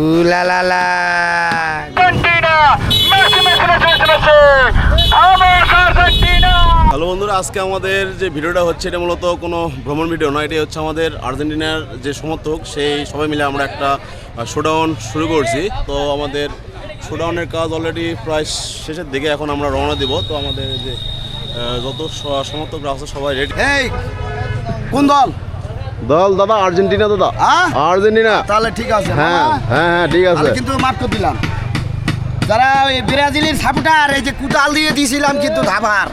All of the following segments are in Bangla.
La la la. Argentina, Messi, Messi, Messi, Messi. Vamos Argentina. Hello বন্ধুরা, আজকে আমাদের যে ভিডিওটা হচ্ছে এটা মূলত কোনো ভ্রমণ ভিডিও নয়। এটি হচ্ছে আমাদের আর্জেন্টিনার যে সমর্থক সেই সবাই মিলে আমরা একটা শোডাউন শুরু করছি। তো আমাদের শোডাউনের কাজ অলরেডি প্রায় শেষের দিকে, এখন আমরা রওনা দিব। তো আমাদের যে যত সমর্থকরা আছে সবাই রেডি। এই কোন দল? দল দাদা আর্জেন্টিনা। দাদা আর্জেন্টিনা। তাহলে ঠিক আছে। হ্যাঁ হ্যাঁ হ্যাঁ ঠিক আছে। আমি কিন্তু মাফ করে দিলাম। যারা ওই ব্রাজিলের সাপোর্টার, এই যে কুতাল দিয়ে দিয়েছিলাম কিন্তু ধাবার।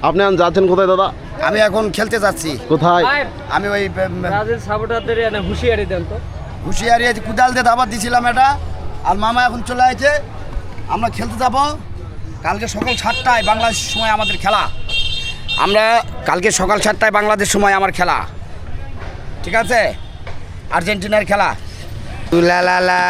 আপনি যাচ্ছেন কোথায় দাদা? আমি এখন খেলতে যাচ্ছি। কোথায়? আমি ওই ব্রাজিল সাপোর্টারদের এনে হুঁশিয়ারি দেন তো। হুঁশিয়ারি কুদাল দিয়ে ধাবার দিয়েছিলাম এটা। আর মামা এখন চলে আসছে, আমরা খেলতে যাব। কালকে সকাল 7টায় বাংলাদেশ সময় আমাদের খেলা। আমরা কালকে সকাল 7টায় বাংলাদেশ সময় আমার খেলা, ঠিক আছে? আর্জেন্টিনার খেলা। লা লা লা,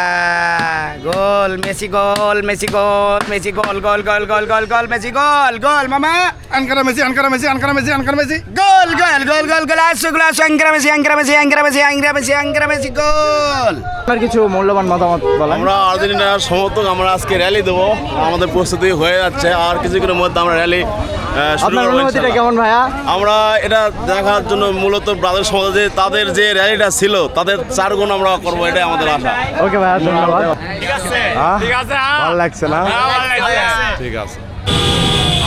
গোল মেসি, গোল মেসি, গোল মেসি, গোল গোল গোল গোল গোল গোল মেসি, গোল গোল মামা। Ankara Messi, Ankara Messi, Ankara Messi, Ankara Messi. গোল গোল গোল গোল গোল আসো গোল আসো, আঙ্কারা মেসি, আঙ্কারা মেসি, আঙ্কারা মেসি, আঙ্কারা মেসি, আঙ্কারা মেসি, গোল। আপনার কিছু মূল্যবান মতামত বলেন। আমরা আর্জেন্টিনার সমর্থক, আমরা আজকে র্যালি দেবো। আমাদের প্রস্তুতি হয়ে যাচ্ছে, আর কিছুক্ষণের মধ্যে আমরা র্যালি শুরু আপনার করবো অনুভূতিটা ইনশাআল্লাহ। কেমন ভাইয়া? আমরা এটা দেখার জন্য মূলত ব্রাজিল সমাজে তাদের যে র্যালিটা ছিল তাদের 4 গুণ আমরা করবো, এটাই আমাদের আশা। ওকে ভাইয়া, ধন্যবাদ। ভালো লাগছে না? ঠিক আছে,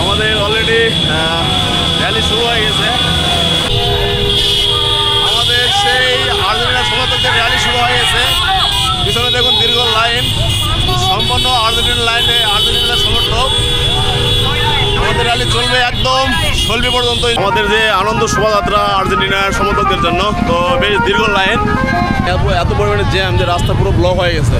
আমাদের অলরেডি র্যালি শুরু হয়ে গেছে। আমাদের সেই আর্জেন্টিনা সমর্থকদের র্যালি শুরু হয়ে গেছে। পিছনে দেখুন দীর্ঘ লাইন, সম্পূর্ণ আর্জেন্টিনা লাইনে আর্জেন্টিনার সমর্থক। আমাদের র্যালি চলবে একদম সলবি পর্যন্ত। আমাদের যে আনন্দ শোভাযাত্রা আর্জেন্টিনার সমর্থকদের জন্য, তো বেশ দীর্ঘ লাইন, এত পরিমাণে জ্যাম যে রাস্তা পুরো ব্লক হয়ে গেছে।